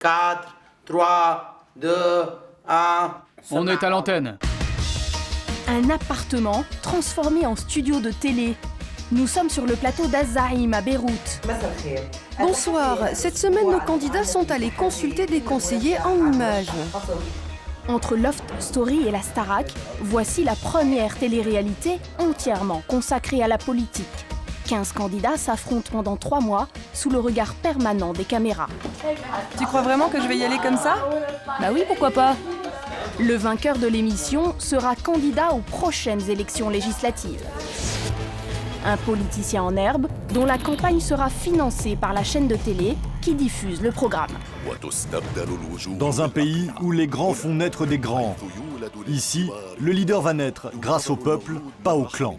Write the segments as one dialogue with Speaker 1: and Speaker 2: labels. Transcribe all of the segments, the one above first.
Speaker 1: 4, 3, 2, 1...
Speaker 2: On est à l'antenne.
Speaker 3: Un appartement transformé en studio de télé. Nous sommes sur le plateau d'Az-Zaïm à Beyrouth.
Speaker 4: Bonsoir. Cette semaine, nos candidats sont allés consulter des conseillers en images.
Speaker 3: Entre Loft Story et la Starac, voici la première télé-réalité entièrement consacrée à la politique. 15 candidats s'affrontent pendant 3 mois sous le regard permanent des caméras.
Speaker 4: Tu crois vraiment que je vais y aller comme ça?
Speaker 3: Bah oui, pourquoi pas? Le vainqueur de l'émission sera candidat aux prochaines élections législatives. Un politicien en herbe dont la campagne sera financée par la chaîne de télé qui diffuse le programme.
Speaker 5: Dans un pays où les grands font naître des grands. Ici, le leader va naître grâce au peuple, pas au clan.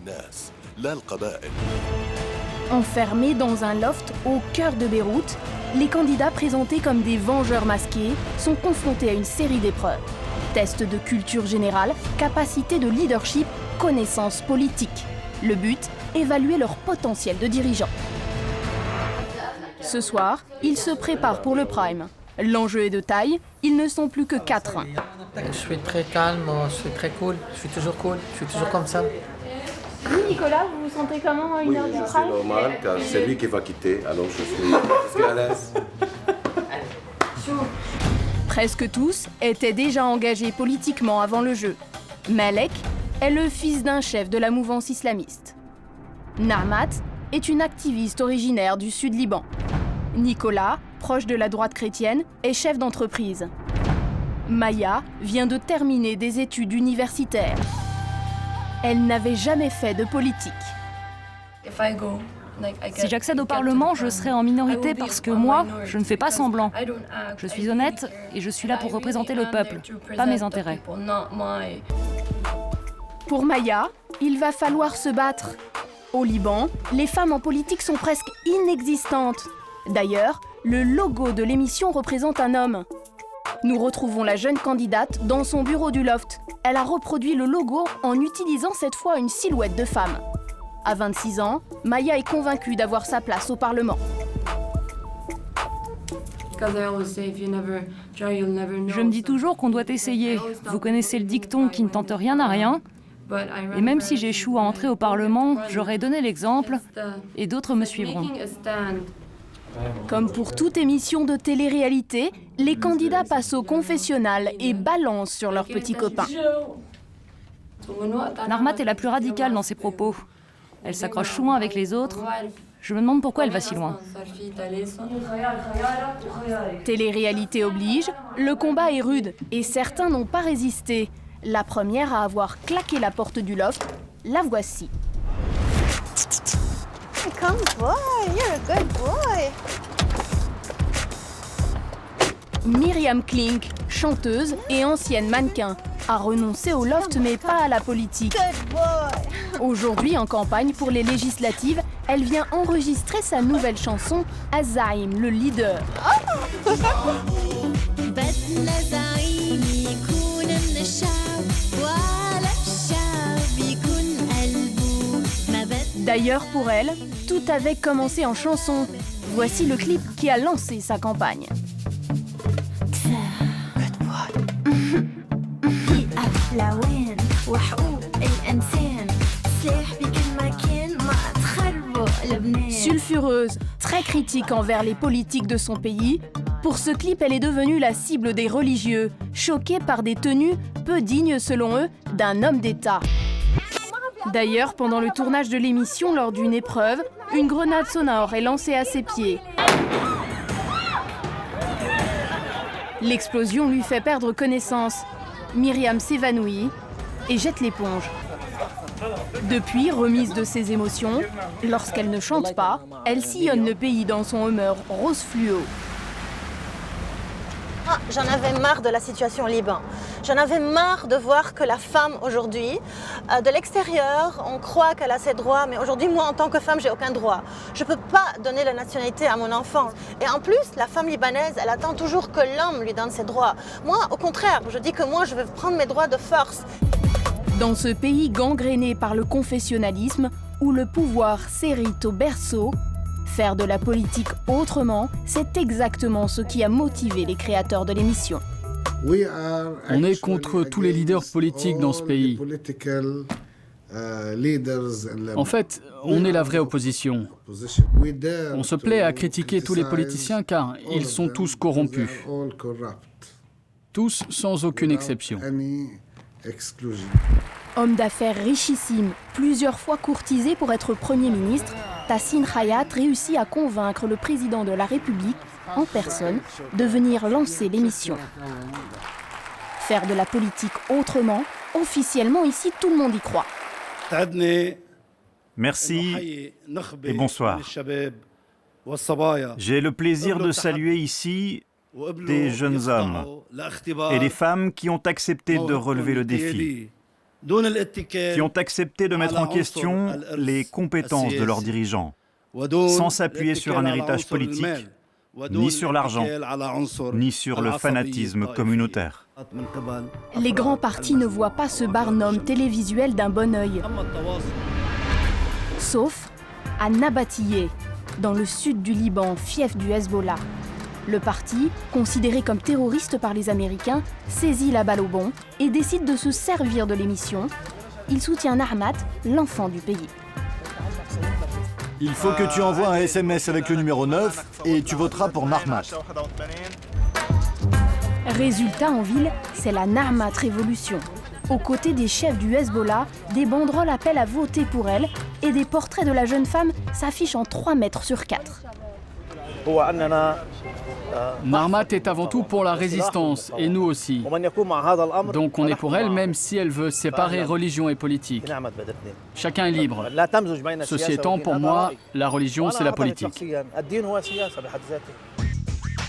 Speaker 3: Enfermés dans un loft au cœur de Beyrouth, les candidats présentés comme des vengeurs masqués sont confrontés à une série d'épreuves. Tests de culture générale, capacité de leadership, connaissances politiques. Le but, évaluer leur potentiel de dirigeant. Ce soir, ils se préparent pour le prime. L'enjeu est de taille, ils ne sont plus que 4.
Speaker 6: Je suis très calme, je suis très cool, je suis toujours cool, je suis toujours comme ça.
Speaker 3: Vous, Nicolas, vous vous sentez comment à une heure du prime?
Speaker 7: C'est normal, car c'est lui qui va quitter, alors je suis à l'aise.
Speaker 3: Presque tous étaient déjà engagés politiquement avant le jeu. Malek est le fils d'un chef de la mouvance islamiste. Narmat est une activiste originaire du sud Liban. Nicolas, proche de la droite chrétienne, est chef d'entreprise. Maya vient de terminer des études universitaires. Elle n'avait jamais fait de politique.
Speaker 8: Si j'accède au Parlement, je serai en minorité parce que moi, je ne fais pas semblant. Je suis honnête et je suis là pour représenter le peuple, pas mes intérêts.
Speaker 3: Pour Maya, il va falloir se battre. Au Liban, les femmes en politique sont presque inexistantes. D'ailleurs, le logo de l'émission représente un homme. Nous retrouvons la jeune candidate dans son bureau du loft. Elle a reproduit le logo en utilisant cette fois une silhouette de femme. À 26 ans, Maya est convaincue d'avoir sa place au Parlement.
Speaker 8: Je me dis toujours qu'on doit essayer. Vous connaissez le dicton qui ne tente rien à rien. Et même si j'échoue à entrer au Parlement, j'aurai donné l'exemple et d'autres me suivront.
Speaker 3: Comme pour toute émission de télé-réalité, les candidats passent au confessionnal et balancent sur leurs petits copains.
Speaker 8: Narmat est la plus radicale dans ses propos. Elle s'accroche souvent avec les autres. Je me demande pourquoi elle va si loin.
Speaker 3: Télé-réalité oblige, le combat est rude et certains n'ont pas résisté. La première à avoir claqué la porte du loft, la voici.
Speaker 9: Come boy, you're a good boy.
Speaker 3: Myriam Klink, chanteuse et ancienne mannequin, a renoncé au loft mais pas à la politique. Aujourd'hui en campagne pour les législatives, elle vient enregistrer sa nouvelle chanson Az-Zaïm, le leader. D'ailleurs pour elle, tout avait commencé en chanson. Voici le clip qui a lancé sa campagne. Sulfureuse, très critique envers les politiques de son pays, pour ce clip, elle est devenue la cible des religieux, choqués par des tenues peu dignes selon eux d'un homme d'État. D'ailleurs, pendant le tournage de l'émission, lors d'une épreuve, une grenade sonore est lancée à ses pieds. L'explosion lui fait perdre connaissance. Myriam s'évanouit et jette l'éponge. Depuis, remise de ses émotions, lorsqu'elle ne chante pas, elle sillonne le pays dans son humeur rose fluo.
Speaker 9: J'en avais marre de la situation au Liban. J'en avais marre de voir que la femme aujourd'hui, de l'extérieur, on croit qu'elle a ses droits, mais aujourd'hui, moi, en tant que femme, j'ai aucun droit. Je ne peux pas donner la nationalité à mon enfant. Et en plus, la femme libanaise, elle attend toujours que l'homme lui donne ses droits. Moi, au contraire, je dis que moi, je veux prendre mes droits de force.
Speaker 3: Dans ce pays gangréné par le confessionnalisme, où le pouvoir s'hérite au berceau, Faire de la politique autrement, c'est exactement ce qui a motivé les créateurs de l'émission.
Speaker 2: On est contre tous les leaders politiques dans ce pays. En fait, on est la vraie opposition. On se plaît à critiquer tous les politiciens car ils sont tous corrompus. Tous sans aucune exception.
Speaker 3: Homme d'affaires richissime, plusieurs fois courtisé pour être Premier ministre, Tahsin Hayat réussit à convaincre le président de la République, en personne, de venir lancer l'émission. Faire de la politique autrement, officiellement ici tout le monde y croit.
Speaker 10: Merci et bonsoir. J'ai le plaisir de saluer ici des jeunes hommes et des femmes qui ont accepté de relever le défi, qui ont accepté de mettre en question les compétences de leurs dirigeants, sans s'appuyer sur un héritage politique, ni sur l'argent, ni sur le fanatisme communautaire.
Speaker 3: Les grands partis ne voient pas ce Barnum télévisuel d'un bon œil. Sauf à Nabatiyeh, dans le sud du Liban, fief du Hezbollah. Le parti, considéré comme terroriste par les Américains, saisit la balle au bond et décide de se servir de l'émission. Il soutient Nahmat, l'enfant du pays.
Speaker 5: Il faut que tu envoies un SMS avec le numéro 9 et tu voteras pour Nahmat.
Speaker 3: Résultat en ville, c'est la Nahmat Révolution. Aux côtés des chefs du Hezbollah, des banderoles appellent à voter pour elle et des portraits de la jeune femme s'affichent en 3 mètres sur 4.
Speaker 2: Nahmat est avant tout pour la résistance, et nous aussi. Donc on est pour elle, même si elle veut séparer religion et politique. Chacun est libre. Ceci étant, pour moi, la religion, c'est la politique.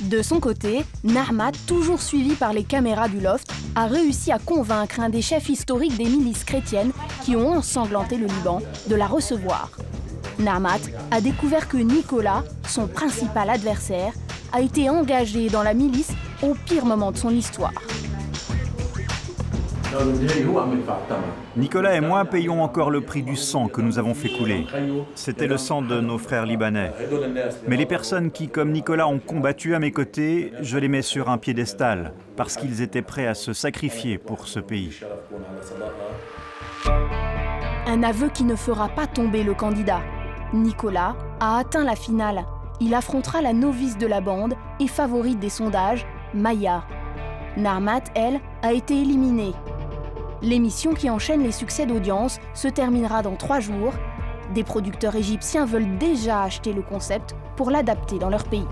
Speaker 3: De son côté, Nahmat, toujours suivi par les caméras du loft, a réussi à convaincre un des chefs historiques des milices chrétiennes qui ont ensanglanté le Liban de la recevoir. Nahmat a découvert que Nicolas, son principal adversaire, a été engagé dans la milice au pire moment de son histoire.
Speaker 10: Nicolas et moi payons encore le prix du sang que nous avons fait couler. C'était le sang de nos frères libanais. Mais les personnes qui, comme Nicolas, ont combattu à mes côtés, je les mets sur un piédestal, parce qu'ils étaient prêts à se sacrifier pour ce pays.
Speaker 3: Un aveu qui ne fera pas tomber le candidat. Nicolas a atteint la finale. Il affrontera la novice de la bande et favorite des sondages, Maya. Nahmat, elle, a été éliminée. L'émission qui enchaîne les succès d'audience se terminera dans 3 jours. Des producteurs égyptiens veulent déjà acheter le concept pour l'adapter dans leur pays.